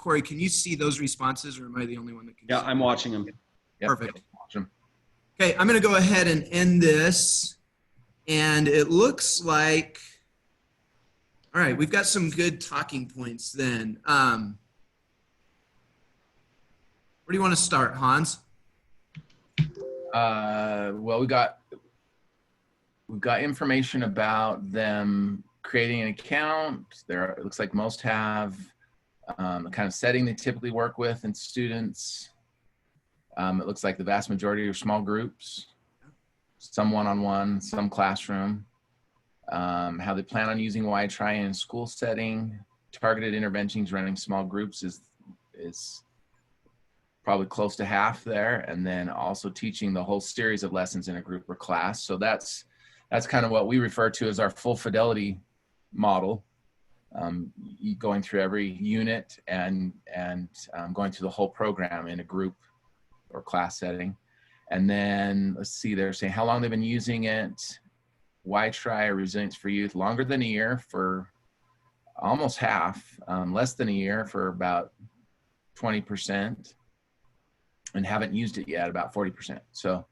Corey, can you see those responses, or am I the only one that can? Yeah, see I'm watching them. Yep. Perfect. Watch 'em. Okay, I'm going to go ahead and end this. And it looks like, all right, we've got some good talking points then. Where do you want to start, Hans? Well, we've got information about them creating an account. It looks like most have the kind of setting they typically work with in students. It looks like the vast majority are small groups, some one-on-one, some classroom. How they plan on using WhyTry in a school setting. Targeted interventions running small groups is probably close to half there, and then also teaching the whole series of lessons in a group or class. So that's kind of what we refer to as our full fidelity model, going through every unit and going through the whole program in a group or class setting. And then let's see, they're saying how long they've been using it. WhyTry or Resilience for Youth, longer than a year for almost half, less than a year for about 20%, and haven't used it yet about 40%. So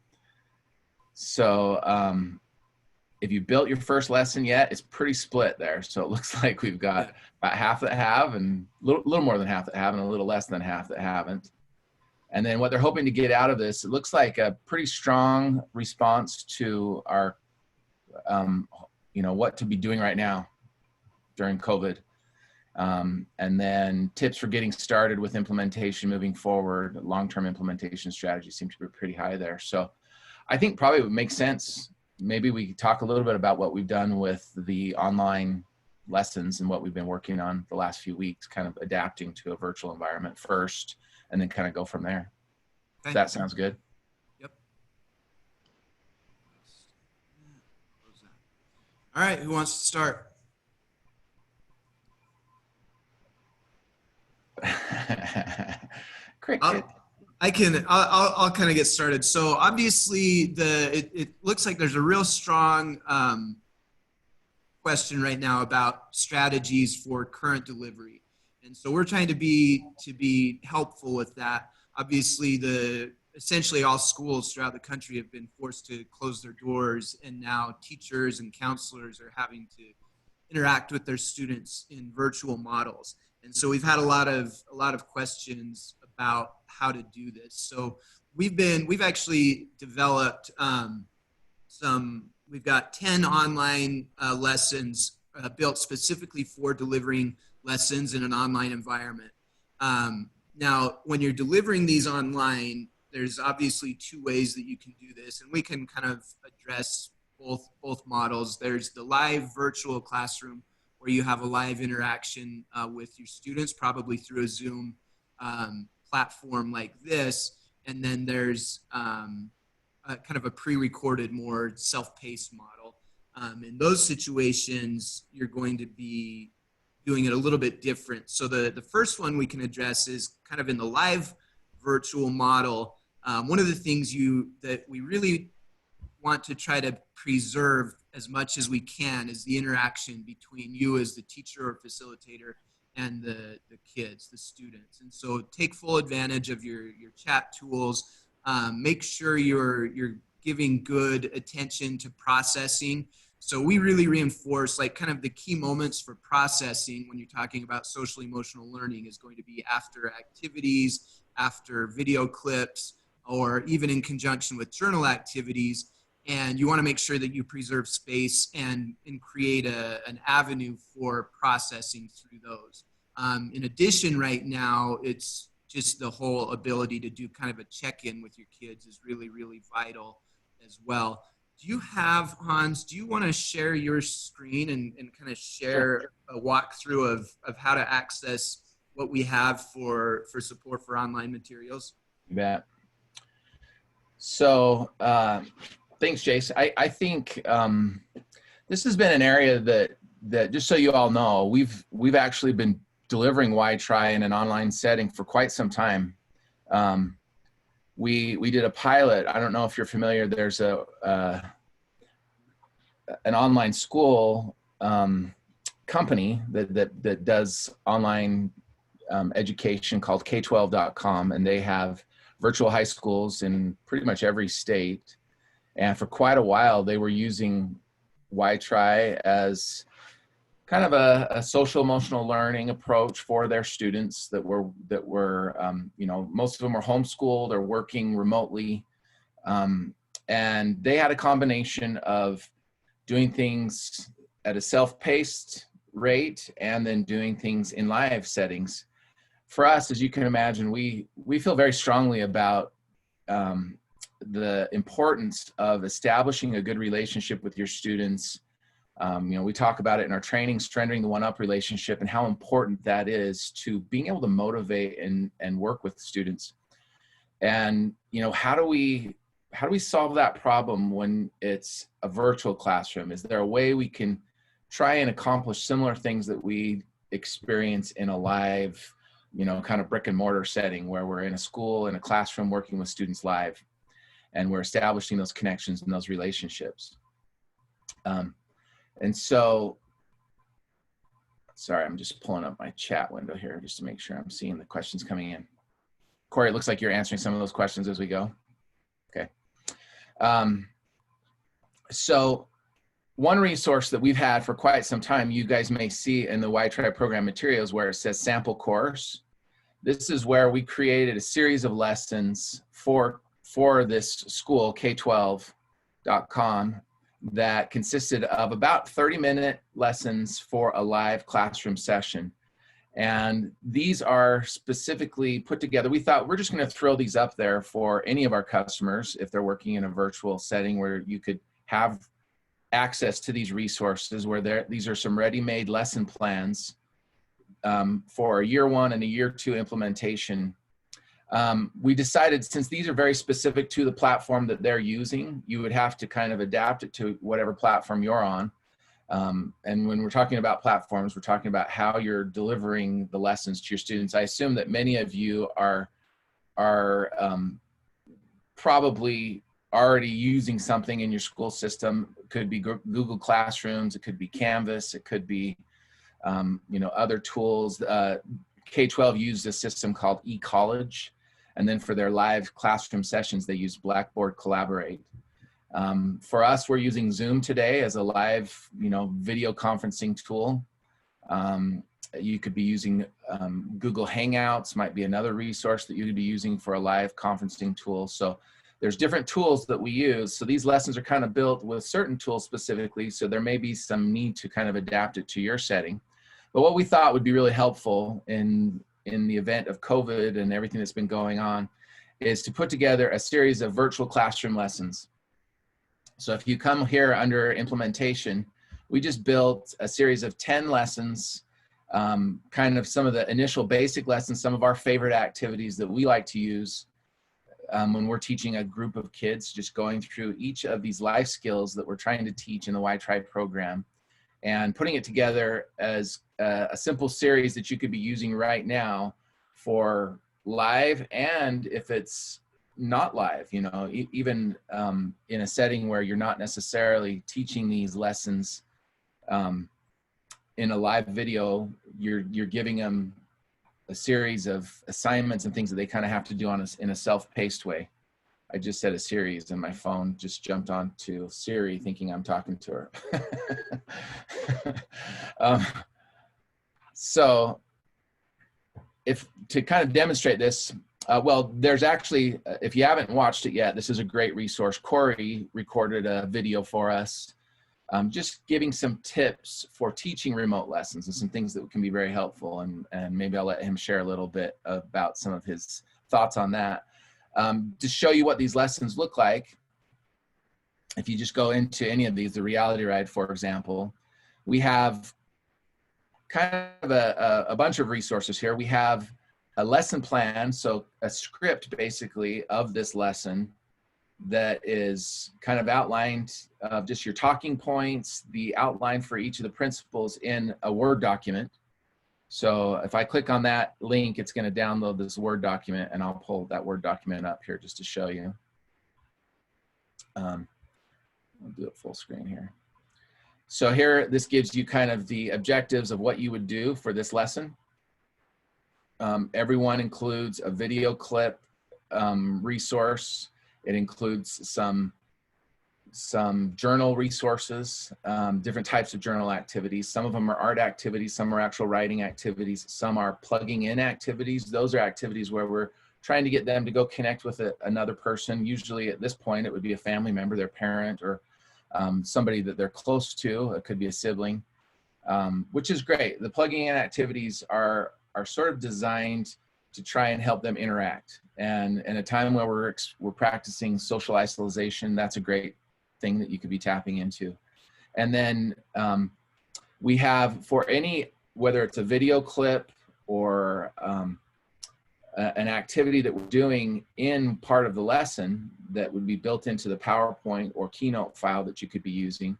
if you built your first lesson yet, it's pretty split there. So it looks like we've got about half that have, and a little more than half that have, and a little less than half that haven't. And then what they're hoping to get out of this, it looks like a pretty strong response to our, what to be doing right now during COVID. And then tips for getting started with implementation moving forward. Long-term implementation strategies seem to be pretty high there. So I think probably it would make sense. Maybe we could talk a little bit about what we've done with the online lessons and what we've been working on the last few weeks, kind of adapting to a virtual environment first, and then kind of go from there. Okay. If that sounds good. Yep. All right, who wants to start? Cricket. I'll kind of get started. So obviously it looks like there's a real strong question right now about strategies for current delivery. And so we're trying to be helpful with that. Obviously essentially all schools throughout the country have been forced to close their doors, and now teachers and counselors are having to interact with their students in virtual models. And so we've had a lot of questions about how to do this. So we've actually developed we've got 10 online lessons built specifically for delivering lessons in an online environment. Now, when you're delivering these online, there's obviously two ways that you can do this, and we can kind of address both models. There's the live virtual classroom, where you have a live interaction with your students, probably through a Zoom platform like this. And then there's kind of a pre-recorded, more self-paced model. In those situations, you're going to be doing it a little bit different. So the first one we can address is kind of in the live virtual model. One of the things that we really want to try to preserve as much as we can is the interaction between you as the teacher or facilitator and the kids, the students. And so take full advantage of your chat tools. Make sure you're giving good attention to processing. So we really reinforce like kind of the key moments for processing when you're talking about social emotional learning is going to be after activities, after video clips, or even in conjunction with journal activities. And you want to make sure that you preserve space and create an avenue for processing through those. In addition, right now, it's just the whole ability to do kind of a check-in with your kids is really, really vital as well. Do you have, Hans, do you want to share your screen and kind of share a walkthrough of how to access what we have for support for online materials? You bet. So, thanks, Jace. I think this has been an area that just so you all know, we've actually been delivering WhyTry in an online setting for quite some time. We did a pilot. I don't know if you're familiar. There's an online school company that does online education called K12.com, and they have virtual high schools in pretty much every state. And for quite a while, they were using WhyTry as kind of a social emotional learning approach for their students that were you know, most of them were homeschooled or working remotely. And they had a combination of doing things at a self-paced rate and then doing things in live settings. For us, as you can imagine, we feel very strongly about the importance of establishing a good relationship with your students. You know, we talk about it in our training, strengthening the one-up relationship, and how important that is to being able to motivate and work with students. And, you know, how do we solve that problem when it's a virtual classroom? Is there a way we can try and accomplish similar things that we experience in a live, you know, kind of brick and mortar setting where we're in a school, in a classroom, working with students live, and we're establishing those connections and those relationships? And so, sorry, I'm just pulling up my chat window here just to make sure I'm seeing the questions coming in. Corey, it looks like you're answering some of those questions as we go. Okay. So one resource that we've had for quite some time, you guys may see in the WhyTry program materials where it says sample course. This is where we created a series of lessons for this school, K12.com, that consisted of about 30-minute lessons for a live classroom session. And these are specifically put together. We thought we're just going to throw these up there for any of our customers if they're working in a virtual setting where you could have access to these resources, where these are some ready-made lesson plans for a year 1 and a year 2 implementation. We decided, since these are very specific to the platform that they're using, you would have to kind of adapt it to whatever platform you're on. And when we're talking about platforms, we're talking about how you're delivering the lessons to your students. I assume that many of you are probably already using something in your school system. It could be Google Classrooms, it could be Canvas, it could be you know, other tools. K-12 used a system called eCollege, and then for their live classroom sessions, they use Blackboard Collaborate. For us, we're using Zoom today as a live, you know, video conferencing tool. You could be using Google Hangouts, might be another resource that you could be using for a live conferencing tool. So there's different tools that we use. So these lessons are kind of built with certain tools specifically, so there may be some need to kind of adapt it to your setting. But what we thought would be really helpful in the event of COVID and everything that's been going on is to put together a series of virtual classroom lessons. So if you come here under implementation, we just built a series of 10 lessons, kind of some of the initial basic lessons, some of our favorite activities that we like to use when we're teaching a group of kids, just going through each of these life skills that we're trying to teach in the WhyTry program, and putting it together as a simple series that you could be using right now for live, and if it's not live, you know, even in a setting where you're not necessarily teaching these lessons in a live video, you're giving them a series of assignments and things that they kind of have to do in a self-paced way. I just said a series and my phone just jumped on to Siri thinking I'm talking to her. So to kind of demonstrate this, well, there's actually, if you haven't watched it yet, this is a great resource. Corey recorded a video for us, just giving some tips for teaching remote lessons and some things that can be very helpful. And maybe I'll let him share a little bit about some of his thoughts on that. To show you what these lessons look like, if you just go into any of these, the Reality Ride, for example, we have kind of a bunch of resources here. We have a lesson plan, so a script basically of this lesson that is kind of outlined of just your talking points, the outline for each of the principles in a Word document. So if I click on that link, it's going to download this Word document, and I'll pull that Word document up here just to show you. I'll do it full screen here. So here, this gives you kind of the objectives of what you would do for this lesson. everyone includes a video clip resource. It includes some journal resources, different types of journal activities. Some of them are art activities, some are actual writing activities, some are plugging in activities. Those are activities where we're trying to get them to go connect with another person. Usually at this point, it would be a family member, their parent, or somebody that they're close to. It could be a sibling, which is great. The plugging in activities are sort of designed to try and help them interact. And in a time where we're practicing social isolation, that's a great thing that you could be tapping into. And then we have, for any, whether it's a video clip or an activity that we're doing in part of the lesson that would be built into the PowerPoint or Keynote file that you could be using,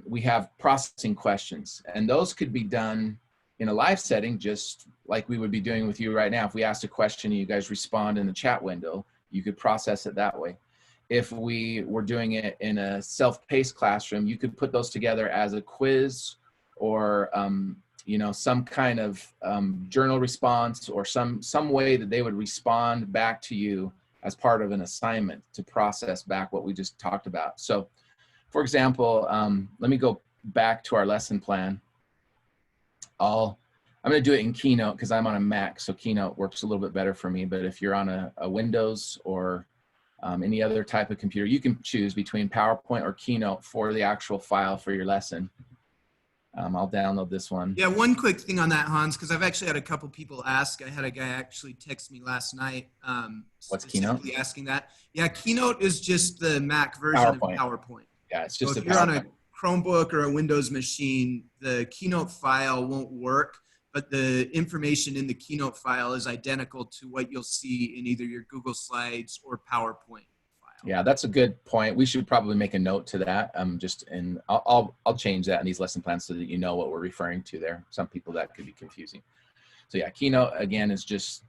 we have processing questions. And those could be done in a live setting, just like we would be doing with you right now. If we asked a question and you guys respond in the chat window, you could process it that way. If we were doing it in a self-paced classroom, you could put those together as a quiz or some kind of journal response, or some way that they would respond back to you as part of an assignment to process back what we just talked about. So for example, let me go back to our lesson plan. I'm going to do it in Keynote because I'm on a Mac, so Keynote works a little bit better for me. But if you're on a Windows or any other type of computer, you can choose between PowerPoint or Keynote for the actual file for your lesson. I'll download this one. Yeah, one quick thing on that, Hans, because I've actually had a couple people ask. I had a guy actually text me last night. What's Keynote? Asking that. Yeah, Keynote is just the Mac version of PowerPoint. Yeah, it's just so if you're on a Chromebook or a Windows machine, the Keynote file won't work, but the information in the Keynote file is identical to what you'll see in either your Google Slides or PowerPoint file. Yeah, that's a good point. We should probably make a note to that. I'll change that in these lesson plans so that you know what we're referring to there. Some people that could be confusing. So yeah, Keynote again is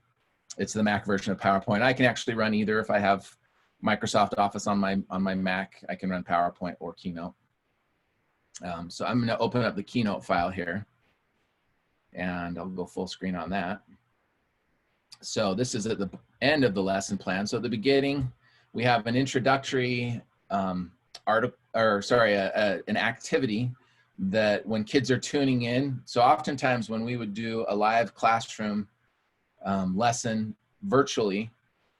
it's the Mac version of PowerPoint. I can actually run either. If I have Microsoft Office on my Mac, I can run PowerPoint or Keynote. So I'm going to open up the Keynote file here, and I'll go full screen on that. So this is at the end of the lesson plan. So at the beginning, we have an introductory an activity that when kids are tuning in. So oftentimes when we would do a live classroom lesson virtually,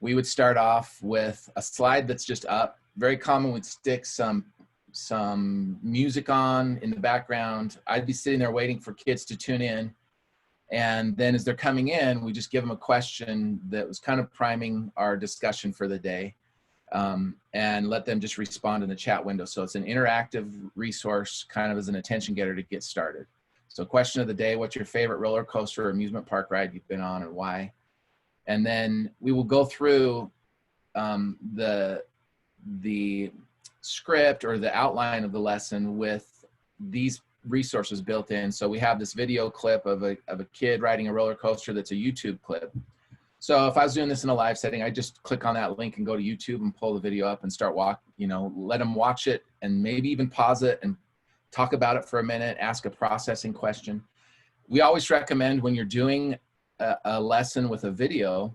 we would start off with a slide that's just up. Very common, we'd stick some music on in the background. I'd be sitting there waiting for kids to tune in. And then as they're coming in, we just give them a question that was kind of priming our discussion for the day, and let them just respond in the chat window. So it's an interactive resource, kind of as an attention getter to get started. So question of the day: what's your favorite roller coaster or amusement park ride you've been on and why? And then we will go through the script or the outline of the lesson with these resources built in. So we have this video clip of a kid riding a roller coaster that's a YouTube clip. So if I was doing this in a live setting, I just click on that link and go to YouTube and pull the video up and start let them watch it, and maybe even pause it and talk about it for a minute, ask a processing question. We always recommend when you're doing a lesson with a video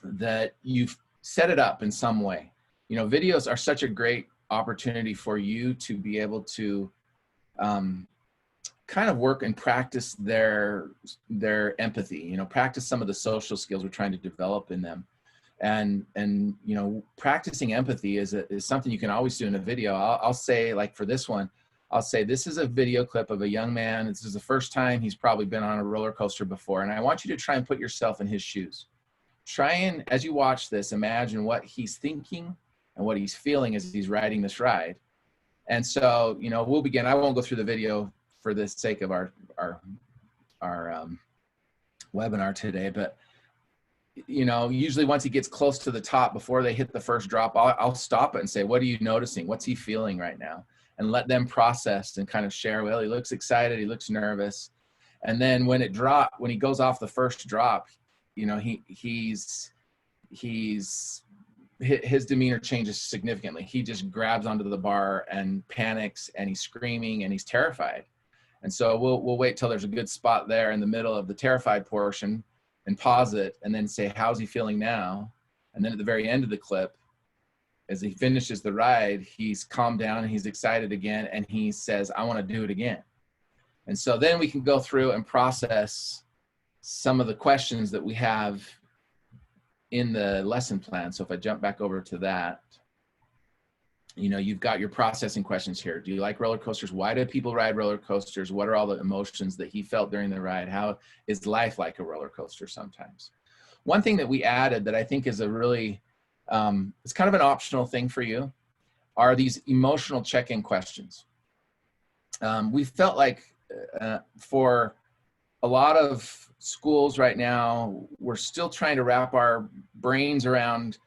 that you set it up in some way. Videos are such a great opportunity for you to be able to kind of work and practice their empathy, practice some of the social skills we're trying to develop in them. And practicing empathy is something you can always do in a video. I'll say, like for this one, I'll say, this is a video clip of a young man. This is the first time he's probably been on a roller coaster before. And I want you to try and put yourself in his shoes. Try and, as you watch this, imagine what he's thinking and what he's feeling as he's riding this ride. And so, we'll begin. I won't go through the video for the sake of our webinar today, but usually once he gets close to the top, before they hit the first drop, I'll stop it and say, what are you noticing? What's he feeling right now? And let them process and kind of share. Well, he looks excited, he looks nervous. And then when he goes off the first drop, his demeanor changes significantly. He just grabs onto the bar and panics, and he's screaming and he's terrified. And so we'll wait till there's a good spot there in the middle of the terrified portion and pause it and then say, how's he feeling now? And then at the very end of the clip, as he finishes the ride, he's calmed down and he's excited again. And he says, I want to do it again. And so then we can go through and process some of the questions that we have in the lesson plan. So if I jump back over to that, you know, you've got your processing questions here. Do you like roller coasters? Why do people ride roller coasters? What are all the emotions that he felt during the ride? How is life like a roller coaster sometimes? One thing that we added that I think is a really, it's kind of an optional thing for you, are these emotional check-in questions. We felt like for a lot of schools right now, we're still trying to wrap our brains around,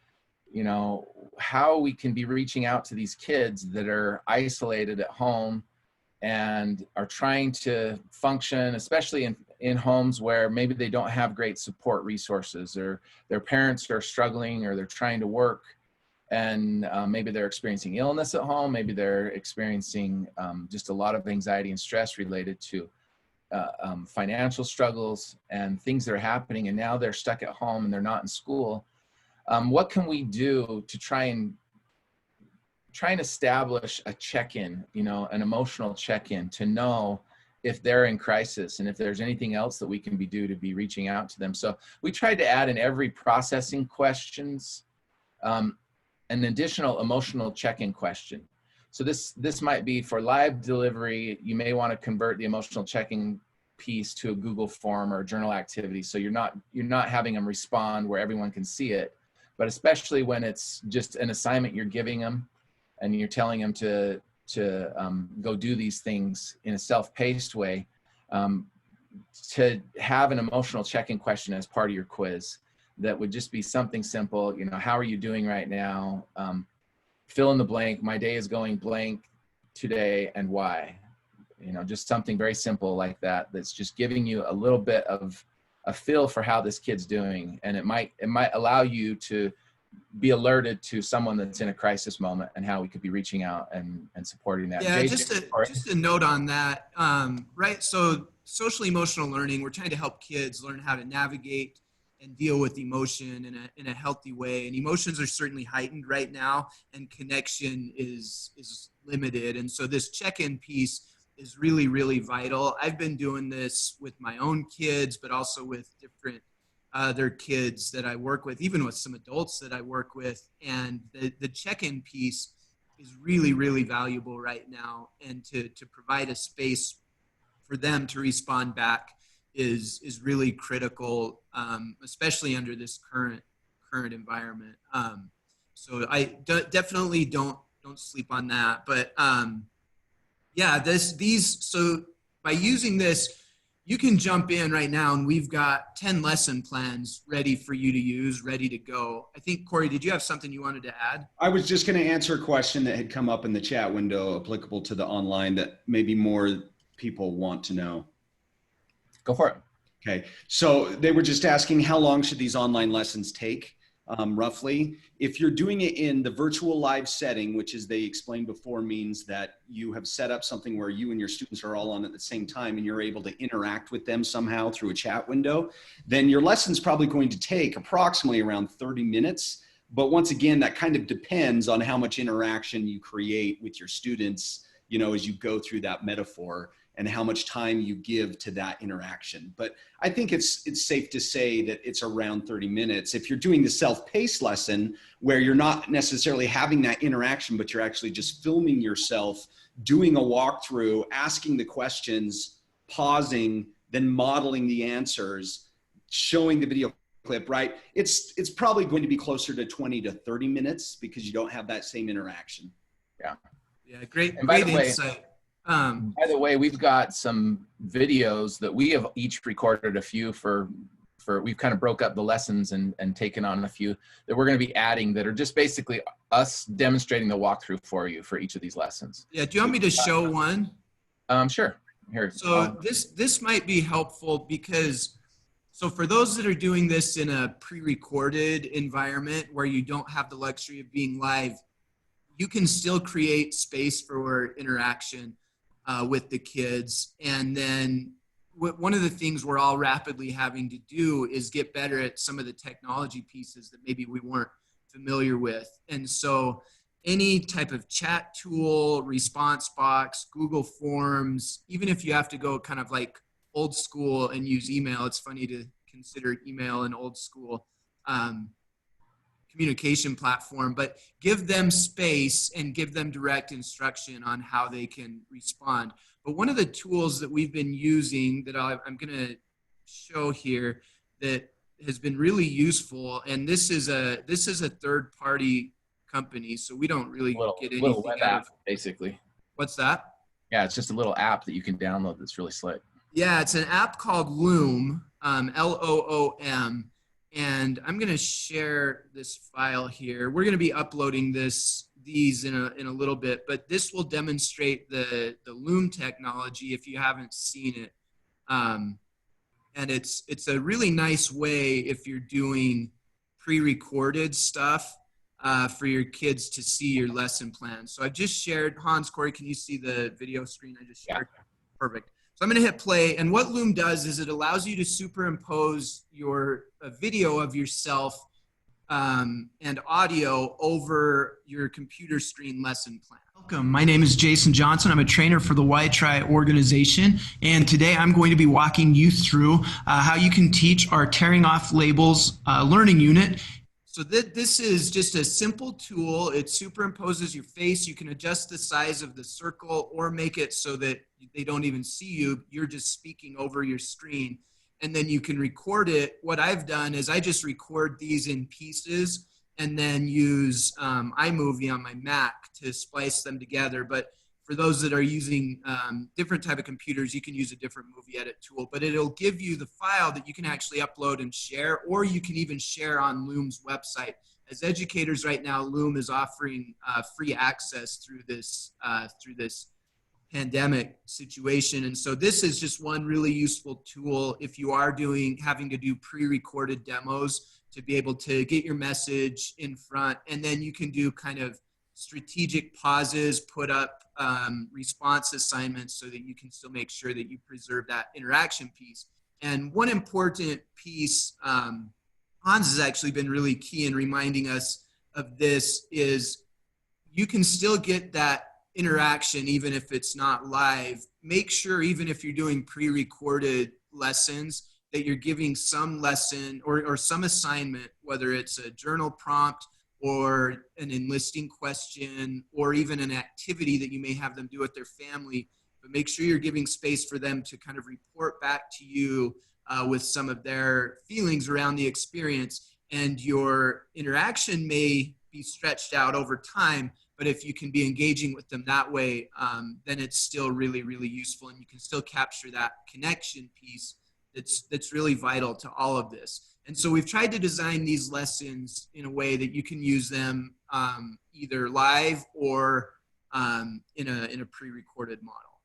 you know, how we can be reaching out to these kids that are isolated at home and are trying to function, especially in homes where maybe they don't have great support resources, or their parents are struggling, or they're trying to work, and maybe they're experiencing illness at home, maybe they're experiencing just a lot of anxiety and stress related to financial struggles and things that are happening, and now they're stuck at home and they're not in school. What can we do to try and establish a check-in, you know, an emotional check-in, to know if they're in crisis and if there's anything else that we can do to be reaching out to them. So we tried to add in every processing questions an additional emotional check-in question. So this might be for live delivery. You may want to convert the emotional check-in piece to a Google form or a journal activity, so you're not having them respond where everyone can see it. But especially when it's just an assignment you're giving them and you're telling them to go do these things in a self-paced way, to have an emotional check-in question as part of your quiz that would just be something simple. You know, how are you doing right now? Fill in the blank. My day is going blank today, and why? You know, just something very simple like that, that's just giving you a little bit of a feel for how this kid's doing. And it might allow you to be alerted to someone that's in a crisis moment and how we could be reaching out and supporting that. Yeah, JJ, just a note on that. Right. So social emotional learning, we're trying to help kids learn how to navigate and deal with emotion in a healthy way. And emotions are certainly heightened right now, and connection is limited. And so this check-in piece is really, really vital. I've been doing this with my own kids, but also with different other kids that I work with, even with some adults that I work with. And the check-in piece is really, really valuable right now. And to provide a space for them to respond back is really critical, especially under this current environment. So I definitely don't sleep on that. But yeah, so by using this, you can jump in right now, and we've got 10 lesson plans ready for you to use, ready to go. I think, Corey, did you have something you wanted to add? I was just going to answer a question that had come up in the chat window applicable to the online that maybe more people want to know. Go for it. Okay, so they were just asking, how long should these online lessons take, roughly? If you're doing it in the virtual live setting, which, as they explained before, means that you have set up something where you and your students are all on at the same time and you're able to interact with them somehow through a chat window, then your lesson's probably going to take approximately around 30 minutes. But once again, that kind of depends on how much interaction you create with your students, you know, as you go through that metaphor, and how much time you give to that interaction. But I think it's safe to say that it's around 30 minutes. If you're doing the self-paced lesson where you're not necessarily having that interaction, but you're actually just filming yourself, doing a walkthrough, asking the questions, pausing, then modeling the answers, showing the video clip, right? It's probably going to be closer to 20 to 30 minutes because you don't have that same interaction. Yeah. Yeah, great By insight. the way, we've got some videos that we have each recorded a few for we've kind of broke up the lessons and taken on a few that we're going to be adding that are just basically us demonstrating the walkthrough for you for each of these lessons. Yeah, do you want me to show one? Sure. Here. So this might be helpful because, so for those that are doing this in a pre-recorded environment where you don't have the luxury of being live, you can still create space for interaction. with the kids. And then one of the things we're all rapidly having to do is get better at some of the technology pieces that maybe we weren't familiar with. And so any type of chat tool, response box, Google Forms, even if you have to go kind of like old school and use email, it's funny to consider email an old school communication platform, but give them space and give them direct instruction on how they can respond. But one of the tools that we've been using that I'm going to show here that has been really useful, and this is a third-party company, so we don't really get anything web out app, of. basically. What's that? Yeah, it's just a little app that you can download that's really slick. Yeah, it's an app called Loom, Loom. And I'm going to share this file here. We're going to be uploading these in a little bit, but this will demonstrate the Loom technology if you haven't seen it. And it's a really nice way if you're doing pre-recorded stuff for your kids to see your lesson plan. So I've just shared. Hans, Corey, can you see the video screen I just shared? Yeah. Perfect. So I'm going to hit play, and what Loom does is it allows you to superimpose a video of yourself and audio over your computer screen lesson plan. Welcome. My name is Jason Johnson. I'm a trainer for the WhyTry organization, and today I'm going to be walking you through how you can teach our Tearing Off Labels learning unit. So this is just a simple tool. It superimposes your face. You can adjust the size of the circle or make it so that they don't even see you. You're just speaking over your screen. And then you can record it. What I've done is I just record these in pieces and then use iMovie on my Mac to splice them together. But for those that are using different type of computers, you can use a different movie edit tool, but it'll give you the file that you can actually upload and share, or you can even share on Loom's website. As educators right now, Loom is offering free access through this pandemic situation. And so this is just one really useful tool if you are having to do pre-recorded demos to be able to get your message in front. And then you can do kind of strategic pauses, put up response assignments so that you can still make sure that you preserve that interaction piece. And one important piece, Hans has actually been really key in reminding us of this, is you can still get that interaction even if it's not live. Make sure even if you're doing pre-recorded lessons that you're giving some lesson or some assignment, whether it's a journal prompt or an enlisting question, or even an activity that you may have them do with their family, but make sure you're giving space for them to kind of report back to you with some of their feelings around the experience. And your interaction may be stretched out over time, but if you can be engaging with them that way, then it's still really, really useful, and you can still capture that connection piece that's really vital to all of this. And so we've tried to design these lessons in a way that you can use them either live or in a pre-recorded model.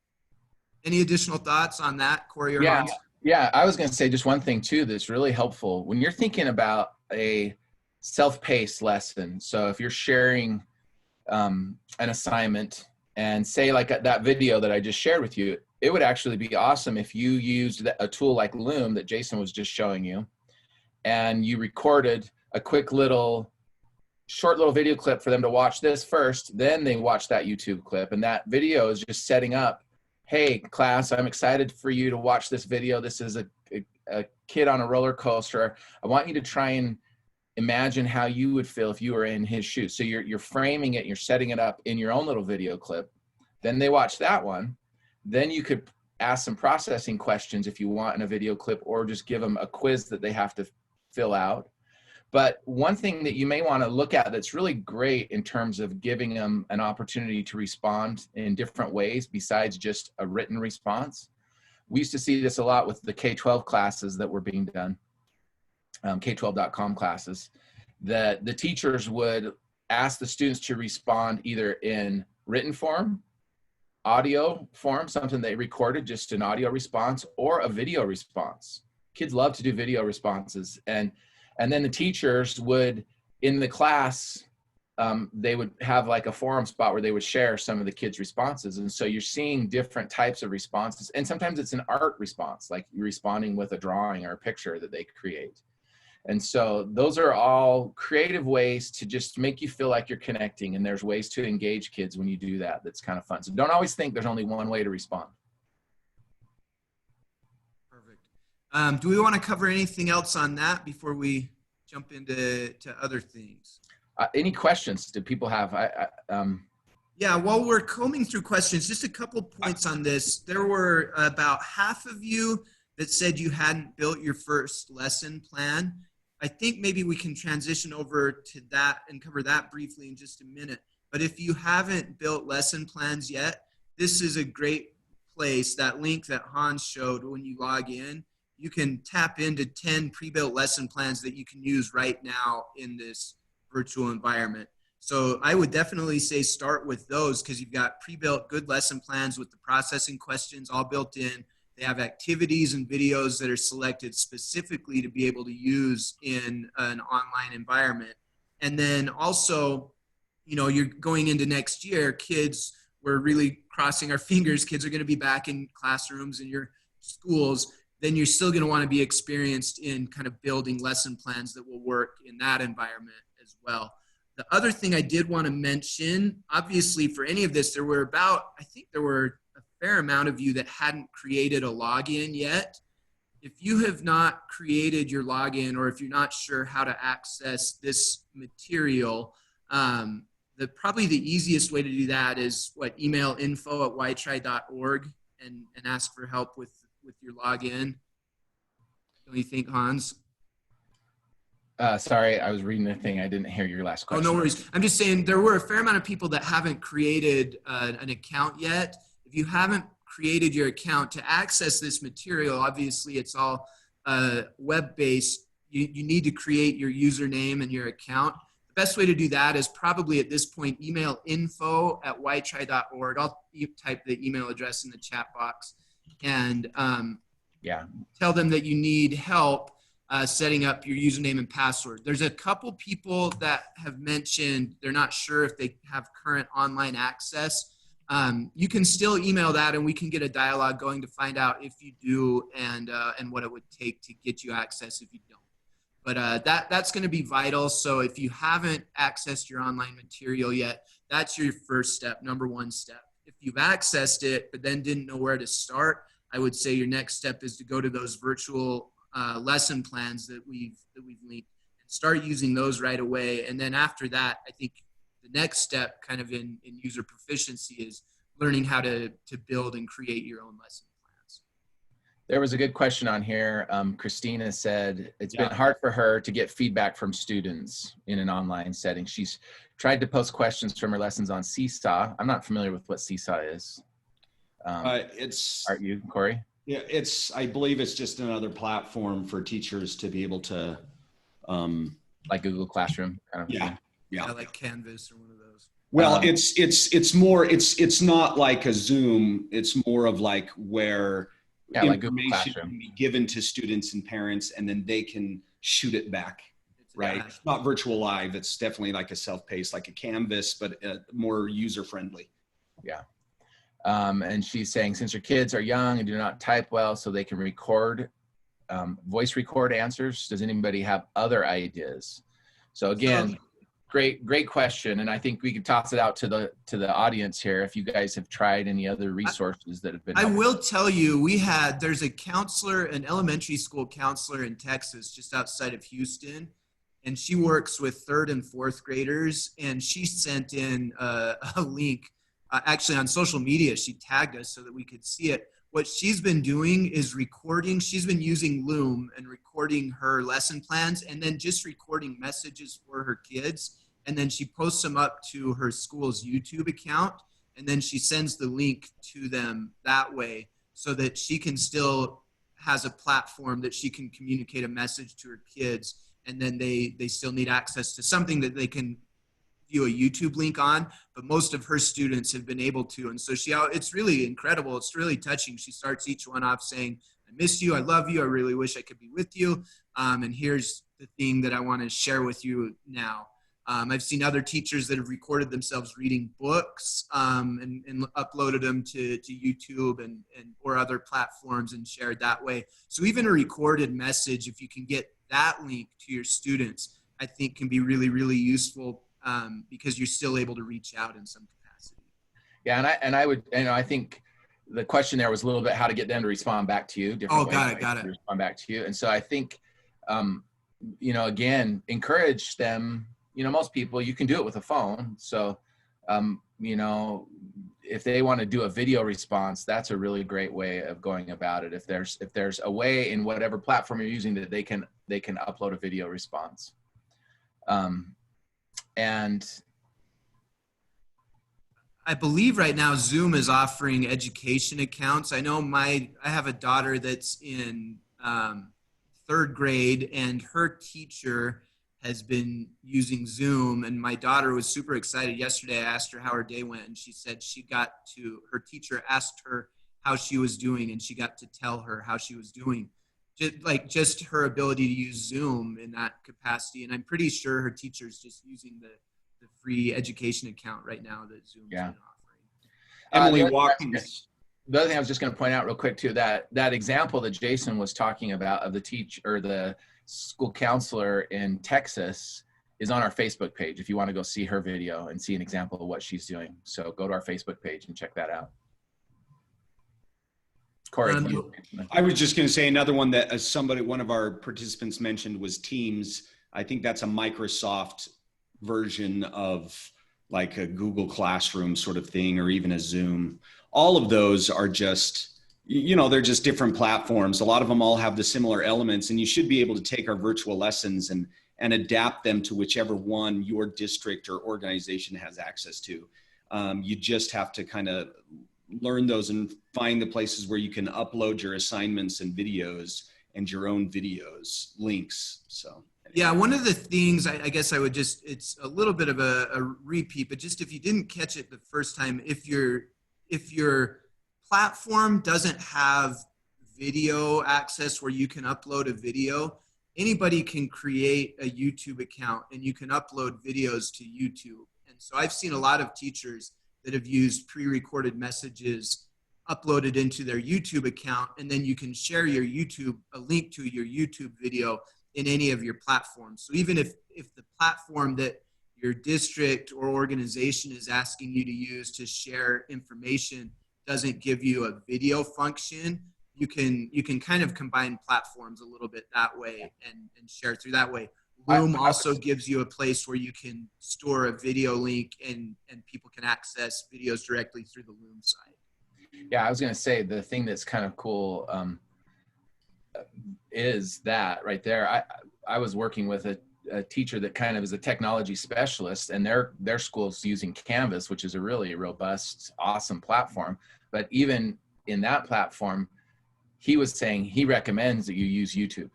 Any additional thoughts on that, Corey or Hans? Yeah, I was going to say just one thing too that's really helpful when you're thinking about a self-paced lesson. So if you're sharing an assignment, and say like that video that I just shared with you, it would actually be awesome if you used a tool like Loom that Jason was just showing you, and you recorded a quick short little video clip for them to watch this first, then they watch that YouTube clip, and that video is just setting up, hey class, I'm excited for you to watch this video. This is a kid on a roller coaster. I want you to try and imagine how you would feel if you were in his shoes. So you're framing it, you're setting it up in your own little video clip. Then they watch that one. Then you could ask some processing questions if you want in a video clip, or just give them a quiz that they have to fill out. But one thing that you may want to look at that's really great in terms of giving them an opportunity to respond in different ways besides just a written response. We used to see this a lot with the K-12 classes that were being done. K12.com classes, that the teachers would ask the students to respond either in written form, audio form, something they recorded, just an audio response, or a video response. Kids love to do video responses. And then the teachers would, in the class, they would have like a forum spot where they would share some of the kids' responses. And so you're seeing different types of responses. And sometimes it's an art response, like you're responding with a drawing or a picture that they create. And so those are all creative ways to just make you feel like you're connecting. And there's ways to engage kids when you do that. That's kind of fun. So don't always think there's only one way to respond. Perfect. Do we want to cover anything else on that before we jump into other things? Any questions do people have? Yeah, while we're combing through questions, just a couple points on this. There were about half of you that said you hadn't built your first lesson plan. I think maybe we can transition over to that and cover that briefly in just a minute. But if you haven't built lesson plans yet, this is a great place. That link that Hans showed when you log in, you can tap into 10 pre-built lesson plans that you can use right now in this virtual environment. So I would definitely say start with those because you've got pre-built good lesson plans with the processing questions all built in. They have activities and videos that are selected specifically to be able to use in an online environment. And then also, you know, you're going into next year, kids, we're really crossing our fingers, kids are going to be back in classrooms in your schools. Then you're still going to want to be experienced in kind of building lesson plans that will work in that environment as well. The other thing I did want to mention, obviously for any of this, there were I think there were a fair amount of you that hadn't created a login yet. If you have not created your login or if you're not sure how to access this material, probably the easiest way to do that is email info@whytry.org and ask for help with your login. Don't you think, Hans? Sorry, I was reading the thing. I didn't hear your last question. Oh, no worries. I'm just saying there were a fair amount of people that haven't created an account yet. If you haven't created your account to access this material, obviously it's all web-based. You need to create your username and your account. The best way to do that is probably at this point, email info@whytry.org. I'll type the email address in the chat box and tell them that you need help setting up your username and password. There's a couple people that have mentioned they're not sure if they have current online access. You can still email that and we can get a dialogue going to find out if you do and what it would take to get you access if you don't. But that's going to be vital. So if you haven't accessed your online material yet, that's your first step, number one step. If you've accessed it but then didn't know where to start, I would say your next step is to go to those virtual lesson plans that we've linked and start using those right away. And then after that, I think the next step kind of in user proficiency is learning how to build and create your own lesson plans. There was a good question on here. Christina said it's been hard for her to get feedback from students in an online setting. She's tried to post questions from her lessons on Seesaw. I'm not familiar with what Seesaw is. Aren't you, Corey? Yeah, I believe it's just another platform for teachers to be able to, like Google Classroom kind of thing. Yeah, like Canvas or one of those. Well, it's not like a Zoom. It's more of like where information can be given to students and parents, and then they can shoot it back. Right? It's not virtual live. It's definitely like a self-paced, like a Canvas, but more user-friendly. Yeah. And she's saying, since your kids are young and do not type well, so they can record, voice record answers, does anybody have other ideas? So again, great question. And I think we can toss it out to the audience here if you guys have tried any other resources that have been helpful. I will tell you, there's a counselor, an elementary school counselor in Texas, just outside of Houston. And she works with 3rd and 4th graders. And she sent in a link. Actually on social media, she tagged us so that we could see it. What she's been doing is recording. She's been using Loom and recording her lesson plans and then just recording messages for her kids. And then she posts them up to her school's YouTube account. And then she sends the link to them that way so that she can still has a platform that she can communicate a message to her kids. And then they still need access to something that they can view a YouTube link on, but most of her students have been able to. And so it's really incredible. It's really touching. She starts each one off saying, I miss you. I love you. I really wish I could be with you. And here's the thing that I want to share with you now. I've seen other teachers that have recorded themselves reading books and uploaded them to YouTube and or other platforms and shared that way. So even a recorded message, if you can get that link to your students, I think can be really, really useful because you're still able to reach out in some capacity. Yeah, and I would, I think the question there was a little bit how to get them to respond back to you. Different ways got it. to respond back to you. And so I think, again, encourage them. Most people, you can do it with a phone. So, if they want to do a video response, that's a really great way of going about it. If there's a way in whatever platform you're using that they can upload a video response. And I believe right now Zoom is offering education accounts. I know I have a daughter that's in third grade, and her teacher has been using Zoom, and my daughter was super excited. Yesterday, I asked her how her day went, and she said her teacher asked her how she was doing, and she got to tell her how she was doing. Just her ability to use Zoom in that capacity. And I'm pretty sure her teacher's just using the free education account right now that Zoom's been offering. Emily The Watkins. other thing I was just going to point out real quick too, that example that Jason was talking about of the school counselor in Texas is on our Facebook page if you want to go see her video and see an example of what she's doing. So go to our Facebook page and check that out. Corey, I was just going to say another one that one of our participants mentioned was Teams. I think that's a Microsoft version of like a Google Classroom sort of thing, or even a Zoom. All of those are just, they're just different platforms. A lot of them all have the similar elements, and you should be able to take our virtual lessons and adapt them to whichever one your district or organization has access to. You just have to kind of learn those and find the places where you can upload your assignments and videos and your own videos, links. So. Yeah, one of the things I guess I would it's a little bit of a repeat, but just if you didn't catch it the first time, if your platform doesn't have video access where you can upload a video, anybody can create a YouTube account and you can upload videos to YouTube. And so I've seen a lot of teachers that have used pre-recorded messages uploaded into their YouTube account, and then you can share a link to your YouTube video in any of your platforms. So even if the platform that your district or organization is asking you to use to share information doesn't give you a video function, you can kind of combine platforms a little bit that way and share through that way. Loom also gives you a place where you can store a video link and people can access videos directly through the Loom site. Yeah, I was going to say the thing that's kind of cool is that right there. I was working with a teacher that kind of is a technology specialist, and their school's using Canvas, which is a really robust, awesome platform. But even in that platform, he was saying he recommends that you use YouTube.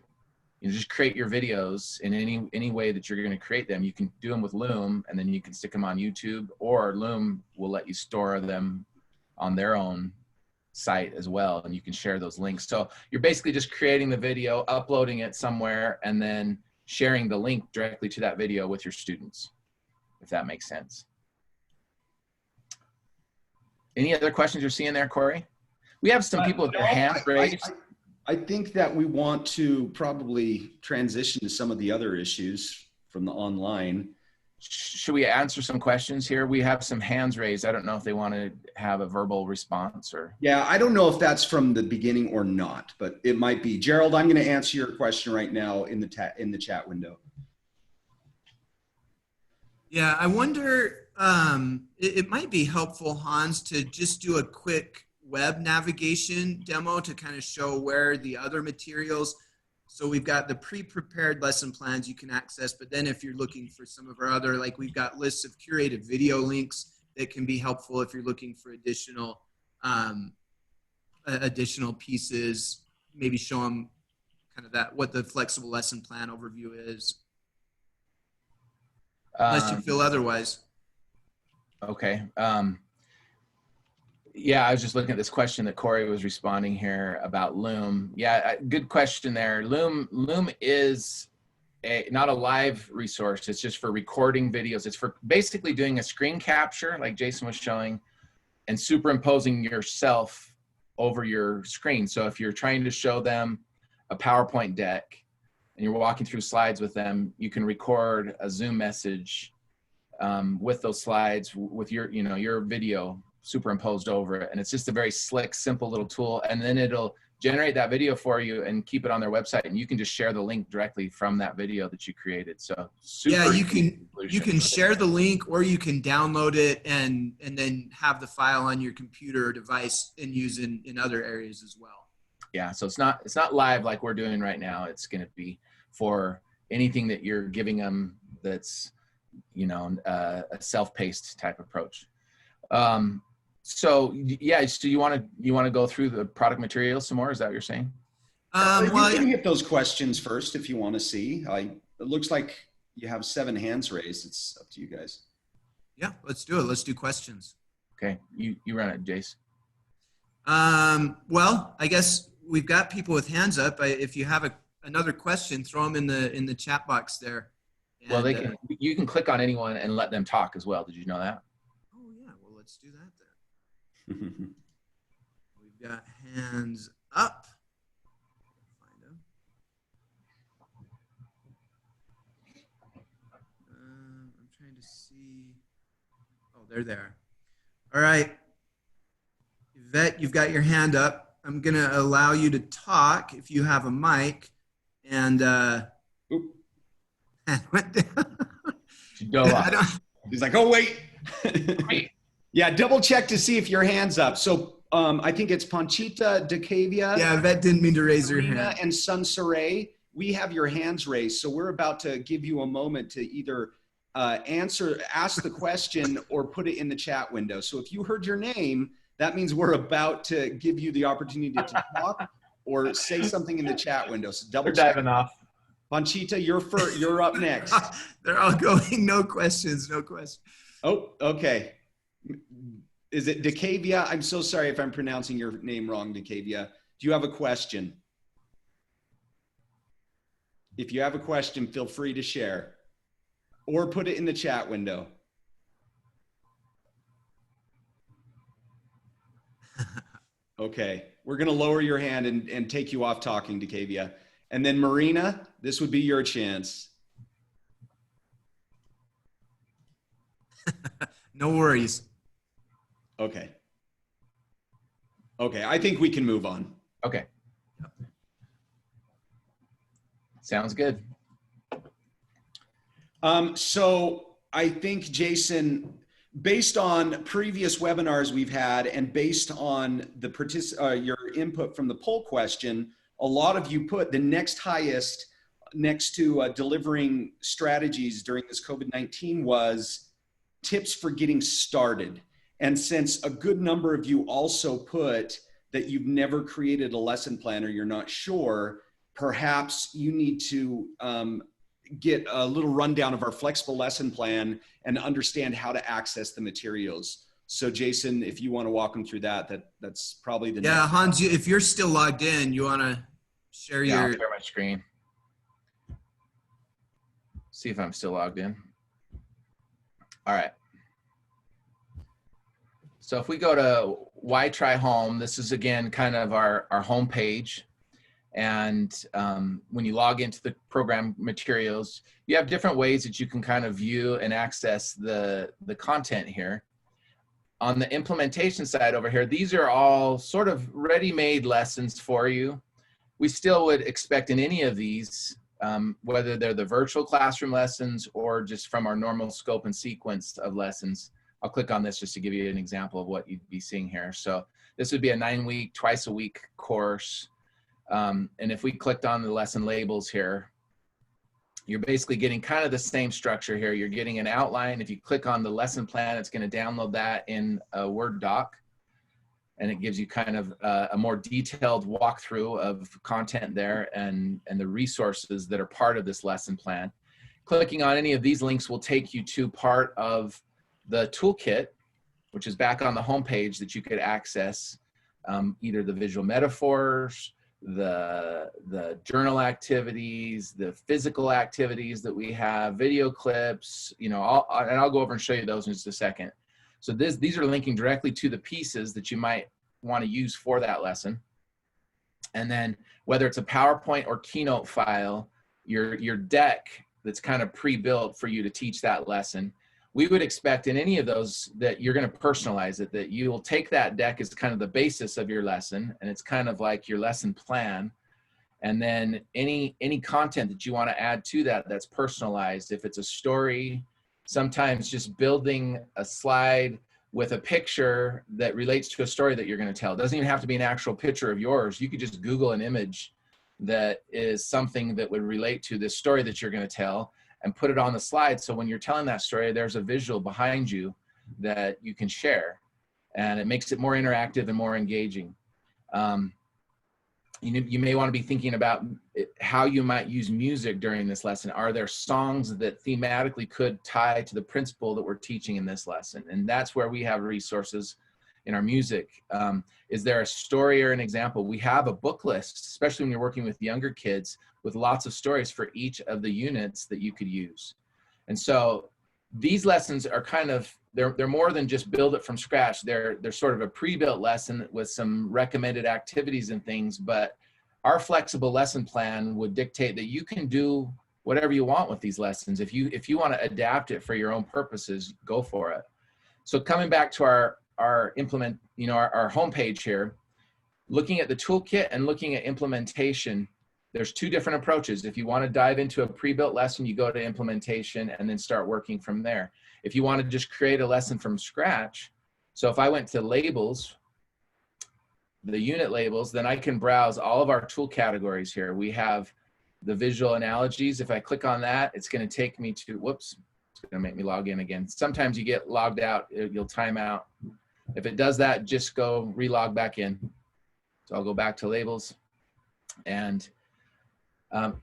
Just create your videos in any way that you're going to create them. You can do them with Loom, and then you can stick them on YouTube, or Loom will let you store them on their own site as well, and you can share those links. So you're basically just creating the video, uploading it somewhere, and then sharing the link directly to that video with your students, if that makes sense. Any other questions you're seeing there, Corey? We have some people with their hands raised. I think that we want to probably transition to some of the other issues from the online. Should we answer some questions here? We have some hands raised. I don't know if they want to have a verbal response or. Yeah, I don't know if that's from the beginning or not, but it might be. Gerald, I'm going to answer your question right now in the chat window. Yeah, I wonder, it might be helpful, Hans, to just do a quick web navigation demo to kind of show where the other materials. So we've got the pre-prepared lesson plans you can access, but then if you're looking for some of our other, like we've got lists of curated video links that can be helpful if you're looking for additional pieces, maybe show them kind of what the flexible lesson plan overview is. Unless you feel otherwise. Okay. Yeah, I was just looking at this question that Corey was responding here about Loom. Yeah, good question there. Loom is not a live resource. It's just for recording videos. It's for basically doing a screen capture like Jason was showing and superimposing yourself over your screen. So if you're trying to show them a PowerPoint deck and you're walking through slides with them, you can record a Zoom message with those slides with your, your video superimposed over it. And it's just a very slick, simple little tool. And then it'll generate that video for you and keep it on their website. And you can just share the link directly from that video that you created. So yeah, you can share the link, or you can download it and then have the file on your computer or device and use in other areas as well. Yeah, so it's not live like we're doing right now. It's going to be for anything that you're giving them that's, a self-paced type approach. So yeah, so you want to go through the product materials some more? Is that what you're saying? Well, you can hit those questions first if you want to see. It looks like you have 7 hands raised. It's up to you guys. Yeah, let's do it. Let's do questions. Okay, you run it, Jace. Well, I guess we've got people with hands up. If you have another question, throw them in the chat box there. And, well, you can click on anyone and let them talk as well. Did you know that? Oh yeah, well let's do that then. We've got hands up. Find them. I'm trying to see. Oh, they're there. All right. Yvette, you've got your hand up. I'm going to allow you to talk if you have a mic. And went down. He's like, oh, wait. Yeah, double check to see if your hand's up. So I think it's Panchita, Decavia. Yeah, Yvette didn't mean to raise her hand. And Sunsaray, we have your hands raised. So we're about to give you a moment to either ask the question or put it in the chat window. So if you heard your name, that means we're about to give you the opportunity to talk or say something in the chat window. So double check. Diving off. Panchita, you're up next. They're all going, no questions, no questions. Oh, okay. Is it Decavia? I'm so sorry if I'm pronouncing your name wrong, Decavia. Do you have a question? If you have a question, feel free to share or put it in the chat window. Okay, we're gonna lower your hand and take you off talking, Decavia. And then Marina, this would be your chance. No worries. Okay. Okay, I think we can move on. Okay. Sounds good. So I think, Jason, based on previous webinars we've had and based on your input from the poll question, a lot of you put the next highest next to delivering strategies during this COVID-19 was tips for getting started. And since a good number of you also put that you've never created a lesson plan or you're not sure, perhaps you need to get a little rundown of our flexible lesson plan and understand how to access the materials. So Jason, if you want to walk them through that's probably the next. Hans, if you're still logged in, you want to share I'll share my screen. See if I'm still logged in. All right. So if we go to WhyTry Home, this is again kind of our home page. And when you log into the program materials, you have different ways that you can kind of view and access the content here. On the implementation side over here, these are all sort of ready-made lessons for you. We still would expect in any of these, whether they're the virtual classroom lessons or just from our normal scope and sequence of lessons. I'll click on this just to give you an example of what you'd be seeing here. So this would be a 9-week, twice a week course. And if we clicked on the lesson labels here, you're basically getting kind of the same structure here. You're getting an outline. If you click on the lesson plan, it's going to download that in a Word doc. And it gives you kind of a more detailed walkthrough of content there and the resources that are part of this lesson plan. Clicking on any of these links will take you to part of the toolkit, which is back on the home page that you could access either the visual metaphors, the journal activities, the physical activities that we have, video clips, and I'll go over and show you those in just a second. So these are linking directly to the pieces that you might want to use for that lesson. And then whether it's a PowerPoint or Keynote file, your deck that's kind of pre-built for you to teach that lesson, we would expect in any of those that you're going to personalize it, that you will take that deck as kind of the basis of your lesson, and it's kind of like your lesson plan. And then any content that you want to add to that that's personalized. If it's a story, sometimes just building a slide with a picture that relates to a story that you're going to tell. It doesn't even have to be an actual picture of yours. You could just Google an image that is something that would relate to this story that you're going to tell, and put it on the slide. So when you're telling that story, there's a visual behind you that you can share, and it makes it more interactive and more engaging. You may want to be thinking about how you might use music during this lesson. Are there songs that thematically could tie to the principle that we're teaching in this lesson? And that's where we have resources in our music. Is there a story or an example? We have a book list, especially when you're working with younger kids, with lots of stories for each of the units that you could use. And so these lessons are kind of, they're more than just build it from scratch. They're sort of a pre-built lesson with some recommended activities and things, but our flexible lesson plan would dictate that you can do whatever you want with these lessons. If you want to adapt it for your own purposes, go for it. So coming back to our implement, our homepage here, looking at the toolkit and looking at implementation, there's two different approaches. If you want to dive into a pre-built lesson, you go to implementation and then start working from there. If you want to just create a lesson from scratch, so if I went to labels, the unit labels, then I can browse all of our tool categories here. We have the visual analogies. If I click on that, it's going to take me to, whoops, it's going to make me log in again. Sometimes you get logged out, you'll time out. If it does that, just go relog back in. So I'll go back to labels, and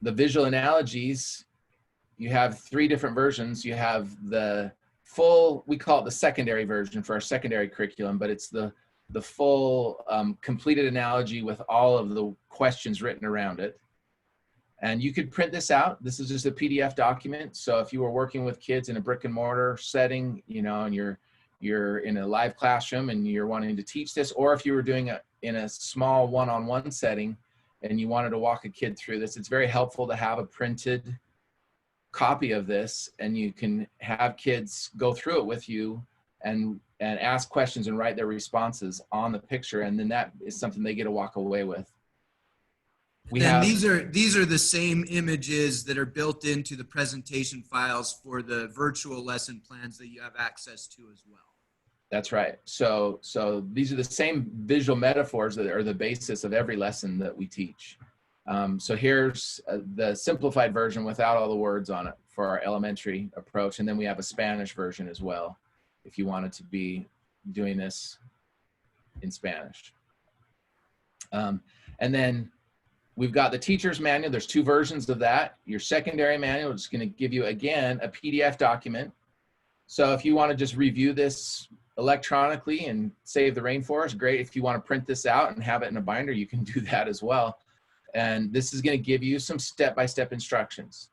the visual analogies, you have three different versions. You have the full, we call it the secondary version for our secondary curriculum, but it's the full completed analogy with all of the questions written around it. And you could print this out. This is just a PDF document. So if you were working with kids in a brick and mortar setting, and you're in a live classroom and you're wanting to teach this, or if you were doing it in a small one-on-one setting and you wanted to walk a kid through this, it's very helpful to have a printed copy of this, and you can have kids go through it with you and ask questions and write their responses on the picture, and then that is something they get to walk away with. These are the same images that are built into the presentation files for the virtual lesson plans that you have access to as well. That's right. So these are the same visual metaphors that are the basis of every lesson that we teach. So here's the simplified version without all the words on it for our elementary approach. And then we have a Spanish version as well, if you wanted to be doing this in Spanish. And then we've got the teacher's manual. There's two versions of that. Your secondary manual is going to give you, again, a PDF document. So if you want to just review this electronically and save the rainforest, great. If you want to print this out and have it in a binder, you can do that as well. And this is going to give you some step-by-step instructions.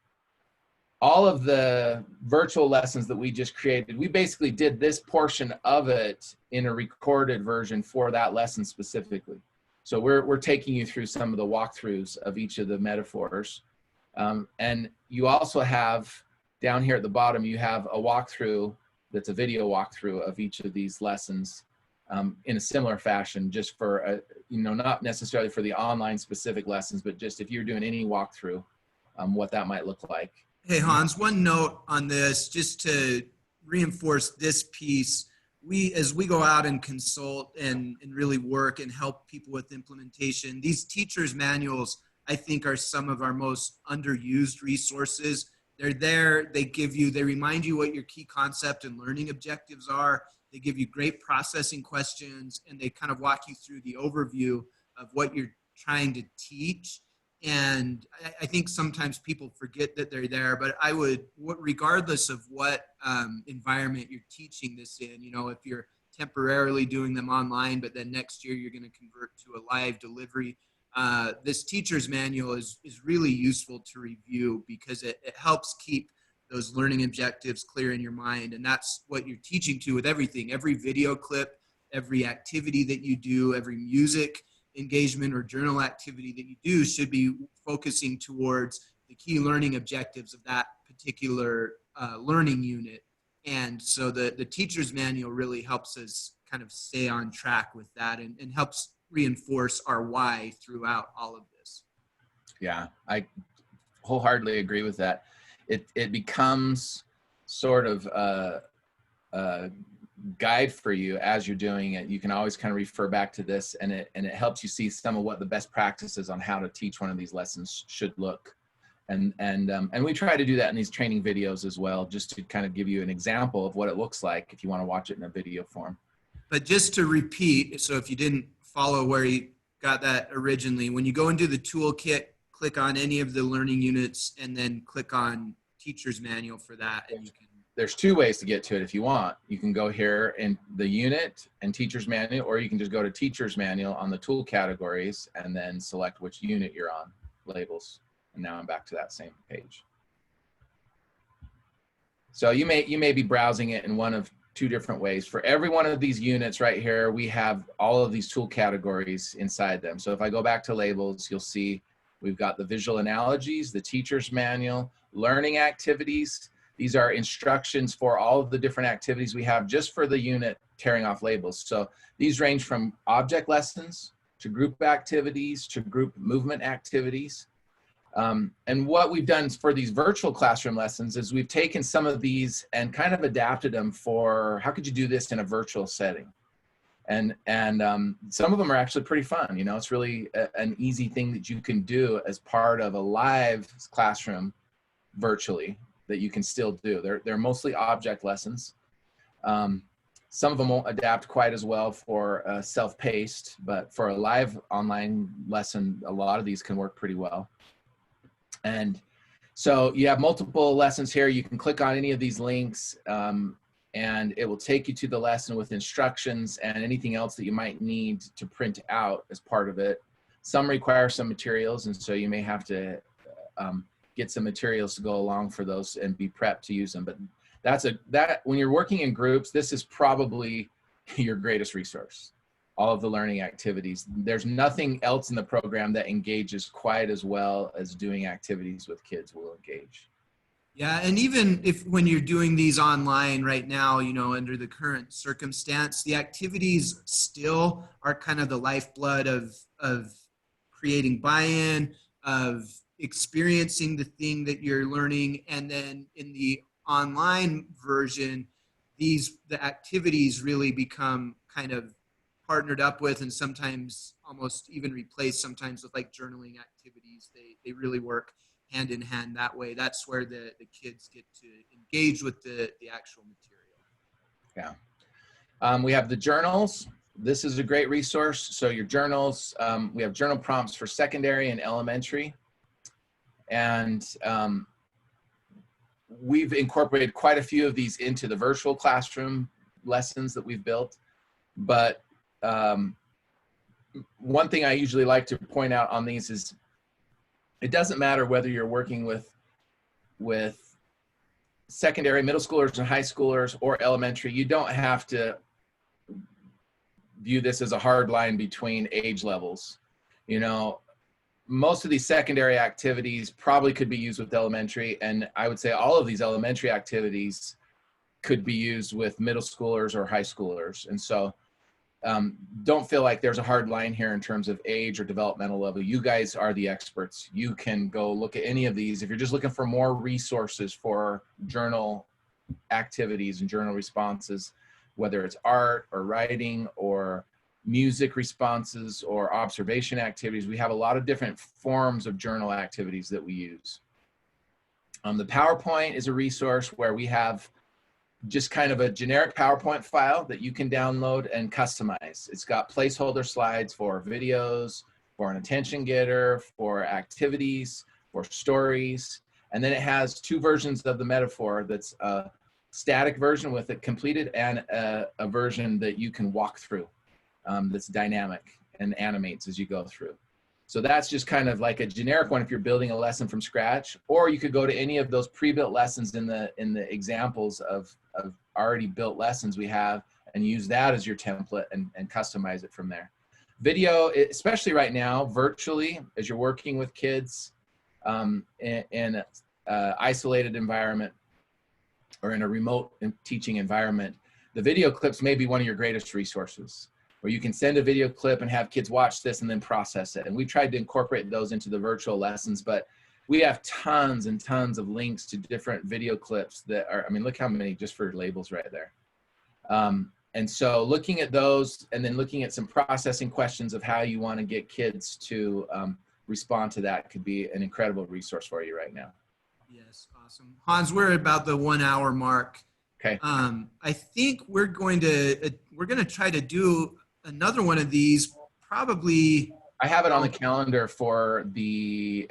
All of the virtual lessons that we just created, we basically did this portion of it in a recorded version for that lesson specifically. So we're taking you through some of the walkthroughs of each of the metaphors. And you also have, down here at the bottom, you have a walkthrough that's a video walkthrough of each of these lessons in a similar fashion, just for, not necessarily for the online specific lessons, but just if you're doing any walkthrough, what that might look like. Hey, Hans, one note on this, just to reinforce this piece. As we go out and consult and really work and help people with implementation, these teachers' manuals, I think, are some of our most underused resources. They're there, they remind you what your key concept and learning objectives are. They give you great processing questions, and they kind of walk you through the overview of what you're trying to teach. And I think sometimes people forget that they're there, but regardless of what environment you're teaching this in, if you're temporarily doing them online, but then next year you're going to convert to a live delivery, this teacher's manual is really useful to review because it helps keep those learning objectives clear in your mind. And that's what you're teaching to with everything. Every video clip, every activity that you do, every music engagement or journal activity that you do should be focusing towards the key learning objectives of that particular learning unit. And so the teacher's manual really helps us kind of stay on track with that and helps reinforce our why throughout all of this. Yeah, I wholeheartedly agree with that. It becomes sort of a guide for you as you're doing it. You can always kind of refer back to this, and it helps you see some of what the best practices on how to teach one of these lessons should look. And we try to do that in these training videos as well, just to kind of give you an example of what it looks like if you want to watch it in a video form. But just to repeat, so if you didn't follow where you got that originally, when you go into the toolkit, click on any of the learning units and then click on teacher's manual for that. And you can. There's two ways to get to it if you want. You can go here in the unit and teacher's manual, or you can just go to teacher's manual on the tool categories and then select which unit you're on, labels. And now I'm back to that same page. So you may be browsing it in one of two different ways. For every one of these units right here, we have all of these tool categories inside them. So if I go back to labels, you'll see we've got the visual analogies, the teacher's manual, learning activities. These are instructions for all of the different activities we have just for the unit tearing off labels. So these range from object lessons to group activities to group movement activities. And what we've done for these virtual classroom lessons is we've taken some of these and kind of adapted them for how could you do this in a virtual setting. And some of them are actually pretty fun. You know, it's really an easy thing that you can do as part of a live classroom virtually that you can still do. They're mostly object lessons. Some of them won't adapt quite as well for self-paced, but for a live online lesson, a lot of these can work pretty well. And so you have multiple lessons here. You can click on any of these links and it will take you to the lesson with instructions and anything else that you might need to print out as part of it. Some require some materials, and so you may have to get some materials to go along for those and be prepped to use them. But when you're working in groups, this is probably your greatest resource. All of the learning activities. There's nothing else in the program that engages quite as well as doing activities with kids will engage. Yeah, and even when you're doing these online right now, you know, under the current circumstance, the activities still are kind of the lifeblood of creating buy-in, of experiencing the thing that you're learning. And then in the online version, the activities really become kind of partnered up with and sometimes almost even replaced sometimes with like journaling activities. They really work hand in hand that way. That's where the kids get to engage with the actual material. Yeah. We have the journals. This is a great resource. So your journals, we have journal prompts for secondary and elementary. And we've incorporated quite a few of these into the virtual classroom lessons that we've built. But one thing I usually like to point out on these is it doesn't matter whether you're working with secondary, middle schoolers and high schoolers or elementary. You don't have to view this as a hard line between age levels. You know, most of these secondary activities probably could be used with elementary, and I would say all of these elementary activities could be used with middle schoolers or high schoolers. And so don't feel like there's a hard line here in terms of age or developmental level. You guys are the experts. You can go look at any of these. If you're just looking for more resources for journal activities and journal responses, whether it's art or writing or music responses or observation activities, we have a lot of different forms of journal activities that we use. The PowerPoint is a resource where we have just kind of a generic PowerPoint file that you can download and customize. It's got placeholder slides for videos, for an attention getter, for activities, for stories. And then it has two versions of the metaphor. That's a static version with it completed and a version that you can walk through that's dynamic and animates as you go through. So that's just kind of like a generic one if you're building a lesson from scratch, or you could go to any of those pre-built lessons in the examples of already built lessons we have and use that as your template and customize it from there. Video, especially right now, virtually, as you're working with kids in an isolated environment or in a remote teaching environment, the video clips may be one of your greatest resources, where you can send a video clip and have kids watch this and then process it. And we tried to incorporate those into the virtual lessons, but we have tons and tons of links to different video clips that are, I mean, look how many just for labels right there. And so looking at those and then looking at some processing questions of how you want to get kids to respond to that could be an incredible resource for you right now. Yes, awesome. Hans, we're about the 1 hour mark. Okay. I think we're going to try to do another one of these probably. I have it on the calendar for the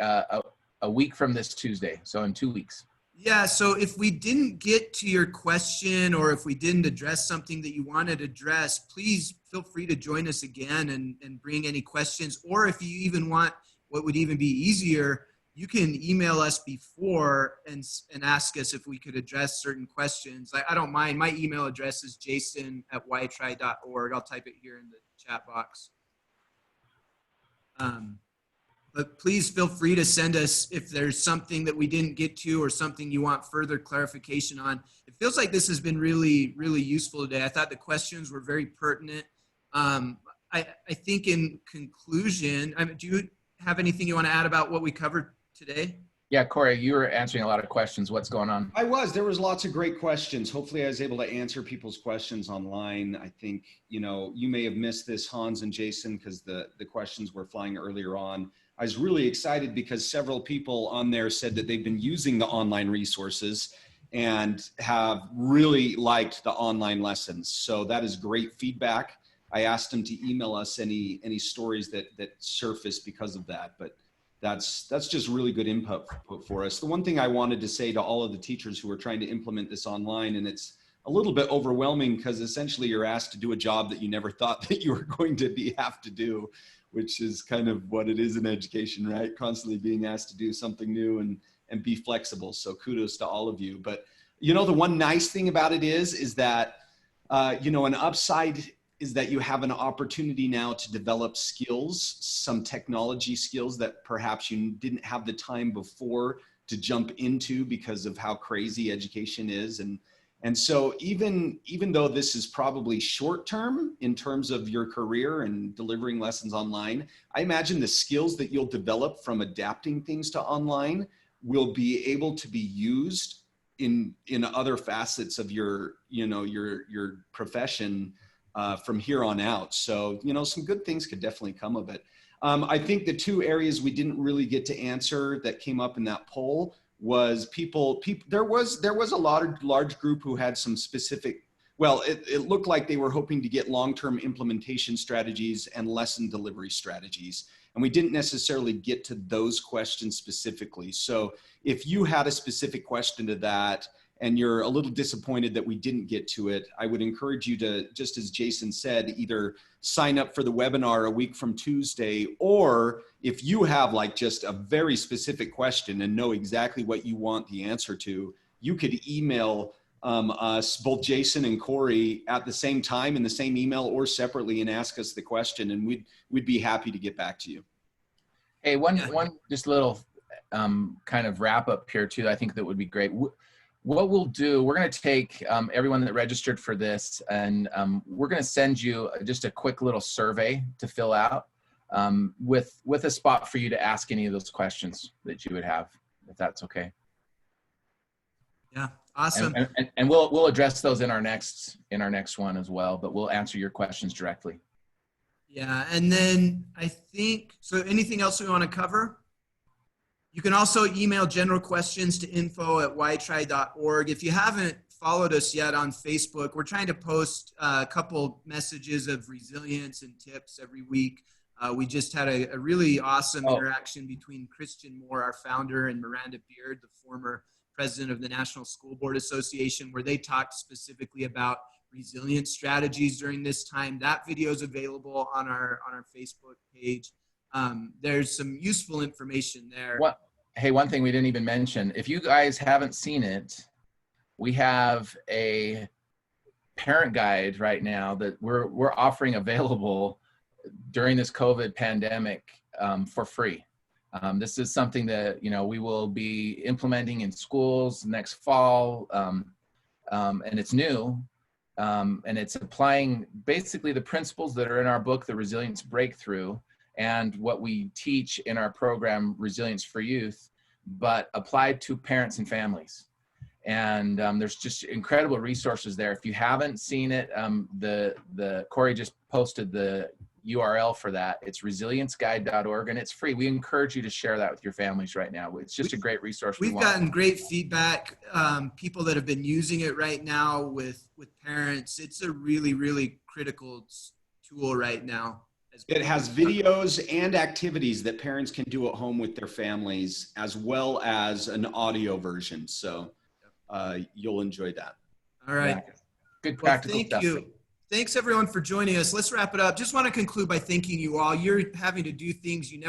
a week from this Tuesday, so in 2 weeks. Yeah, so if we didn't get to your question or if we didn't address something that you wanted addressed, please feel free to join us again and bring any questions. Or if you even want, what would even be easier, you can email us before and ask us if we could address certain questions. I don't mind. My email address is jason@whytry.org. I'll type it here in the chat box. But please feel free to send us if there's something that we didn't get to or something you want further clarification on. It feels like this has been really, really useful today. I thought the questions were very pertinent. I think in conclusion, do you have anything you want to add about what we covered today? Yeah, Corey, you were answering a lot of questions. What's going on? There was lots of great questions. Hopefully I was able to answer people's questions online. I think, you know, you may have missed this, Hans and Jason, because the questions were flying earlier on. I was really excited because several people on there said that they've been using the online resources and have really liked the online lessons. So that is great feedback. I asked them to email us any stories that surface because of that, but that's just really good input for us. The one thing I wanted to say to all of the teachers who are trying to implement this online, and it's a little bit overwhelming because essentially you're asked to do a job that you never thought that you were going to have to do, which is kind of what it is in education, right? Constantly being asked to do something new and be flexible. So kudos to all of you. But, you know, the one nice thing about it is that, you know, an upside is that you have an opportunity now to develop skills, some technology skills that perhaps you didn't have the time before to jump into because of how crazy education is. And so even though this is probably short term in terms of your career and delivering lessons online, I imagine the skills that you'll develop from adapting things to online will be able to be used in other facets of your, you know, your profession from here on out. So, you know, some good things could definitely come of it. I think the two areas we didn't really get to answer that came up in that poll was there was a large group who had some specific, well, it looked like they were hoping to get long-term implementation strategies and lesson delivery strategies. And we didn't necessarily get to those questions specifically. So if you had a specific question to that, and you're a little disappointed that we didn't get to it, I would encourage you to, just as Jason said, either sign up for the webinar a week from Tuesday, or if you have like just a very specific question and know exactly what you want the answer to, you could email us, both Jason and Corey, at the same time in the same email or separately, and ask us the question, and we'd be happy to get back to you. Hey, one just little kind of wrap up here too. I think that would be great. What we'll do, we're going to take everyone that registered for this, and we're going to send you just a quick little survey to fill out with a spot for you to ask any of those questions that you would have, if that's okay. Yeah, awesome. And we'll address those in our next one as well, but we'll answer your questions directly. Yeah, and then I think, so anything else we want to cover? You can also email general questions to info@whytry.org. If you haven't followed us yet on Facebook, we're trying to post a couple messages of resilience and tips every week. We just had a really awesome interaction between Christian Moore, our founder, and Miranda Beard, the former president of the National School Board Association, where they talked specifically about resilience strategies during this time. That video is available on our Facebook page. There's some useful information there. Hey, one thing we didn't even mention, if you guys haven't seen it, we have a parent guide right now that we're offering available during this COVID pandemic for free. This is something that, you know, we will be implementing in schools next fall, and it's new, and it's applying basically the principles that are in our book, The Resilience Breakthrough, and what we teach in our program, Resilience for Youth, but applied to parents and families. And there's just incredible resources there. If you haven't seen it, Corey just posted the URL for that. It's resilienciguide.org, and it's free. We encourage you to share that with your families right now. It's just a great resource. We've gotten great feedback. People that have been using it right now with parents. It's a really, really critical tool right now. It has videos and activities that parents can do at home with their families, as well as an audio version. So you'll enjoy that. All right. Yeah. Good practical thank stuff. you. Thanks everyone for joining us. Let's wrap it up. Just want to conclude by thanking you all. You're having to do things you never